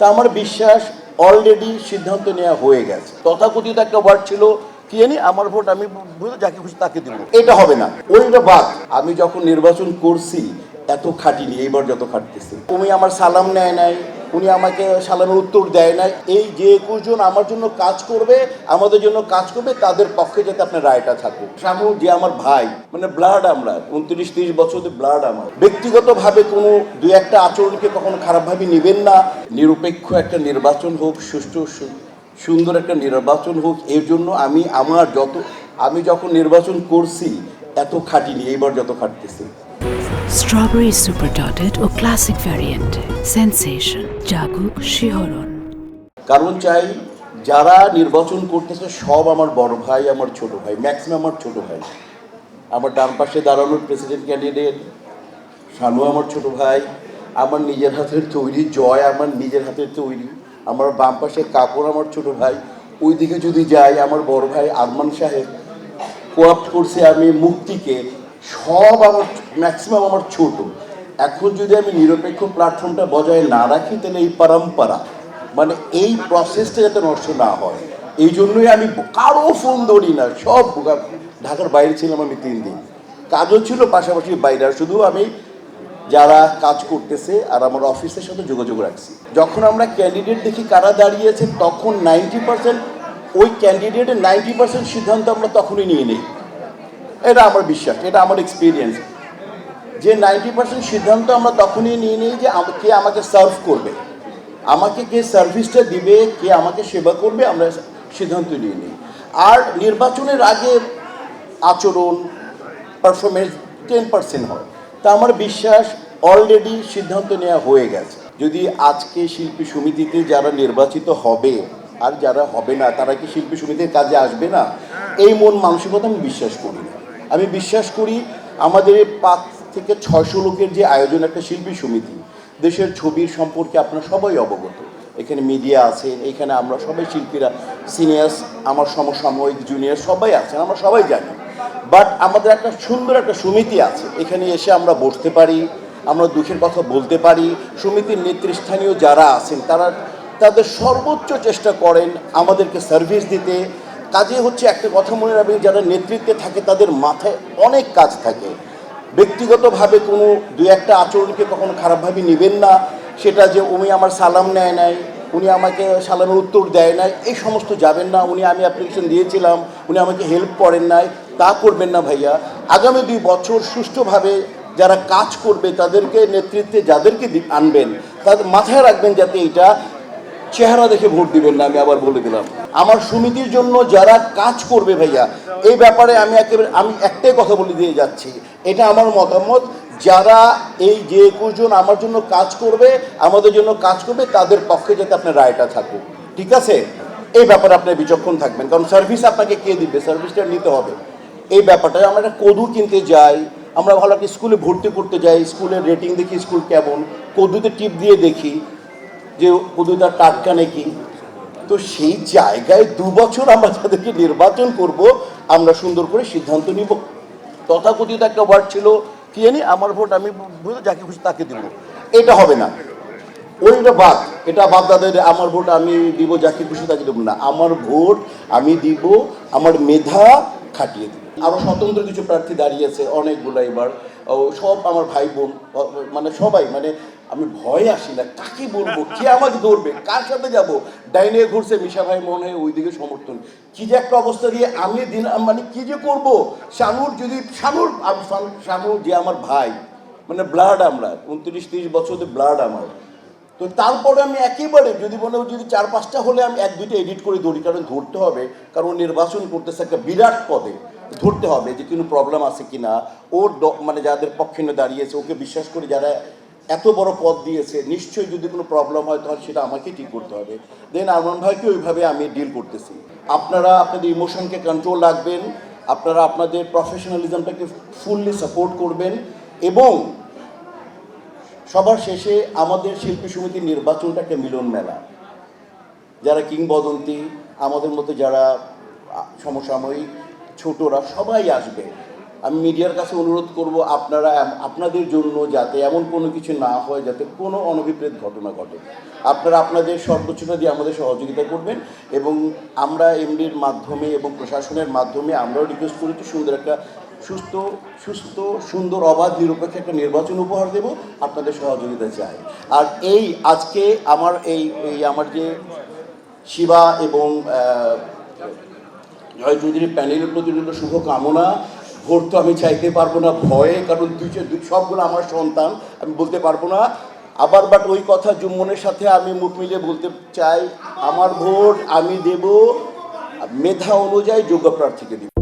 তা আমার বিশ্বাস অলরেডি সিদ্ধান্ত নেওয়া হয়ে গেছে। তথাকথিত একটা ওয়ার্ড ছিল কি জানি, আমার ভোট আমি যাকে খুশি তাকে দিব, এটা হবে না। ওইটা বাদ। আমি যখন নির্বাচন করছি এত খাটিনি, এইবার যত খাটতেছি। উনি আমার সালাম নেয় নাই, উনি আমাকে সালামের উত্তর দেয় নাই। এই যে 21 জন আমার জন্য কাজ করবে, আমাদের জন্য কাজ করবে, তাদের পক্ষে যাতে আপনার রায়টা থাকুক। শামু যে আমার ভাই, মানে ব্লাড, আমরা 29-30 বছরের ব্লাড। আমার ব্যক্তিগতভাবে কোনো দুই একটা আচরণকে কখনো খারাপভাবে নেবেন না। নিরপেক্ষ একটা নির্বাচন হোক, সুষ্ঠু সুন্দর একটা নির্বাচন হোক, এর জন্য আমি যখন নির্বাচন করছি এত খাটিনি, এইবার যত খাটতেছি। স্ট্রবেরি সুপার ডটেড ও ক্লাসিক ভ্যারিয়েন্টে সেন্সেশন জাগুক শিহরণ। কারণ চাই যারা নির্বাচন করতেছে সব আমার বড় ভাই, আমার ছোট ভাই, ম্যাক্সিমাম আমার ছোট ভাই। আমার ডান পাশে দাঁড়ানোর প্রেসিডেন্ট ক্যান্ডিডেট শানু আমার ছোট ভাই, আমার নিজের হাতের তৈরি জয় আমার নিজের হাতের তৈরি, আমার বাম পাশে কাপড় আমার ছোট ভাই। ওইদিকে যদি যাই, আমার বড় ভাই আরমান সাহেব কোঅপ্ট করছে আমি মুক্তিকে, সব আমার ম্যাক্সিমাম আমার ছোট। এখন যদি আমি নিরপেক্ষ প্ল্যাটফর্মটা বজায় না রাখি, তাহলে এই পরম্পরা, মানে এই প্রসেসটা যাতে নষ্ট না হয়, এই জন্যই আমি কারো ফোন ধরি না। সব ঢাকার বাইরে ছিলাম আমি 3 দিন, কাজও ছিল পাশাপাশি বাইরে। আর শুধু আমি যারা কাজ করতেছে আর আমার অফিসের সাথে যোগাযোগ রাখছি। যখন আমরা ক্যান্ডিডেট দেখি কারা দাঁড়িয়েছে, তখন 90% ওই ক্যান্ডিডেটের 90% সিদ্ধান্ত আমরা তখনই নিয়ে নিই। এটা আমার বিশ্বাস, এটা আমার এক্সপিরিয়েন্স, যে 90% সিদ্ধান্ত আমরা তখনই নিয়ে নিই যে কে আমাকে সার্ভ করবে, আমাকে কে সার্ভিসটা দিবে, কে আমাকে সেবা করবে, আমরা সিদ্ধান্ত নিয়ে নিই। আর নির্বাচনের আগে আচরণ, পারফরমেন্স 10% হয়। তা আমার বিশ্বাস অলরেডি সিদ্ধান্ত নেওয়া হয়ে গেছে। যদি আজকে শিল্পী সমিতিতে যারা নির্বাচিত হবে আর যারা হবে না, তারা কি শিল্পী সমিতির কাজে আসবে না, এই মন মানসিকতা আমি বিশ্বাস করি না। আমি বিশ্বাস করি আমাদের 5 থেকে 600 লোকের যে আয়োজন, একটা শিল্পী সমিতি, দেশের ছবির সম্পর্কে আপনারা সবাই অবগত। এখানে মিডিয়া আছেন, এখানে আমরা সবাই শিল্পীরা, সিনিয়র্স, আমার সমসাময়িক জুনিয়র সবাই আছেন, আমরা সবাই জানি। বাট আমাদের একটা সুন্দর একটা সমিতি আছে, এখানে এসে আমরা বসতে পারি, আমরা দুঃখের কথা বলতে পারি। সমিতির নেতৃস্থানীয় যারা আছেন তারা তাদের সর্বোচ্চ চেষ্টা করেন আমাদেরকে সার্ভিস দিতে। কাজে হচ্ছে একটা কথা মনে রাখবেন, যারা নেতৃত্বে থাকে তাদের মাথায় অনেক কাজ থাকে। ব্যক্তিগতভাবে কোনো দুই একটা আচরণকে কখনো খারাপভাবে নেবেন না। সেটা যে উনি আমার সালাম নেয় নাই, উনি আমাকে সালামের উত্তর দেয় নাই, এই সমস্ত যাবেন না। আমি অ্যাপ্লিকেশন দিয়েছিলাম, উনি আমাকে হেল্প করেন নাই, তা করবেন না ভাইয়া। আগামী 2 বছর সুষ্ঠুভাবে যারা কাজ করবে, তাদেরকে নেতৃত্বে যাদেরকে আনবেন, তাদের মাথায় রাখবেন যাতে এটা চেহারা দেখে ভোট দিবেন না। আমি আবার বলে দিলাম, আমার সমিতির জন্য যারা কাজ করবে ভাইয়া, এই ব্যাপারে আমি একটাই কথা বলে দিয়ে যাচ্ছি, এটা আমার মতামত। যারা এই যে 21 জন আমার জন্য কাজ করবে, আমাদের জন্য কাজ করবে, তাদের পক্ষে যাতে আপনার রায়টা থাকুক, ঠিক আছে? এই ব্যাপারে আপনার বিচক্ষণ থাকবেন, কারণ সার্ভিস আপনাকে কে দিবে, সার্ভিসটা নিতে হবে। এই ব্যাপারটা, আমরা একটা কদু কিনতে যাই, আমরা ভালো একটা স্কুলে ভর্তি করতে যাই, স্কুলের রেটিং দেখি স্কুল কেমন, কদুতে টিপ দিয়ে দেখি যে কদুটা টাটকা নাকি। তো সেই জায়গায় 2 বছর আমরা যাদেরকে নির্বাচন করব, আমরা সুন্দর করে সিদ্ধান্ত নিব। তথাকথিত একটা ওয়ার্ড ছিল কি জানি, আমার ভোট আমি যাকে খুশি তাকে দিব, এটা হবে না। ওইটা বাদ, এটা বাদ দাদের আমার ভোট আমি দিব যাকে খুশি তাকে দেবো না। আমার ভোট আমি দিব আমার মেধা খাটিয়ে দিব। আরও স্বতন্ত্র কিছু প্রার্থী দাঁড়িয়েছে অনেকগুলো, এবার সব আমার ভাই বোন, মানে সবাই, মানে আমি ভয় আসি না, কাকে বলবো, কে আমাকে ধরবে, কার সাথে যাব। ডাইনে ঘুরছে মিশা ভাই, মনে হয় ওইদিকে সমর্থন, কি যে একটা অবস্থা দিয়ে আমি দিন, মানে কি যে করবো। শানুর যে আমার ভাই, মানে ব্লাড, আমরা 29-30 বছরের ব্লাড আমার। তো তারপরে আমি একেবারে যদি মনে হয় যদি 4-5টা হলে আমি 1-2টা এডিট করে ধরি, কারণ ধরতে হবে, কারণ নির্বাচন করতেছে একটা বিরাট পদে, ধরতে হবে যে কোনো প্রবলেম আছে কি না। ওর মানে যাদের পক্ষে দাঁড়িয়েছে, ওকে বিশ্বাস করে যারা এত বড় পদ দিয়েছে, নিশ্চয়ই যদি কোনো প্রবলেম হয় তাহলে সেটা আমাকে ঠিক করতে হবে। দেন আরমান ভাইকে ওইভাবে আমি ডিল করতেছি। আপনারা আপনাদের ইমোশনকে কন্ট্রোল রাখবেন, আপনারা আপনাদের প্রফেশনালিজমটাকে ফুললি সাপোর্ট করবেন, এবং সবার শেষে আমাদের শিল্পী সমিতির নির্বাচনটা একটা মিলন মেলা। যারা কিংবদন্তি, আমাদের মতো যারা সমসাময়িক ছোটরা, সবাই আসবে। আমি মিডিয়ার কাছে অনুরোধ করব আপনারা আপনাদের জন্য যাতে এমন কোনো কিছু না হয়, যাতে কোনো অনভিপ্রেত ঘটনা ঘটে, আপনারা আপনাদের সর্বোচ্চটা দিয়ে আমাদের সহযোগিতা করবেন। এবং আমরা এমডির মাধ্যমে এবং প্রশাসনের মাধ্যমে আমরাও রিকোয়েস্ট করেছি সুন্দর একটা সুস্থ সুন্দর অবাধ নিরপেক্ষ একটা নির্বাচন উপহার দেব, আপনাদের সহযোগিতা চাই। আর এই আজকে আমার আমার যে শিবা এবং জয় চৌধুরী প্যানেলের প্রতি রইল শুভ কামনা। ভোট তো আমি চাইতে পারবো না ভয়ে, কারণ সবগুলো আমার সন্তান, আমি বলতে পারবো না আবার, বাট ওই কথা জুম্মনের সাথে আমি মুখ মিলিয়ে বলতে চাই, আমার ভোট আমি দেব মেধা অনুযায়ী যোগ্য প্রার্থীকে দিব।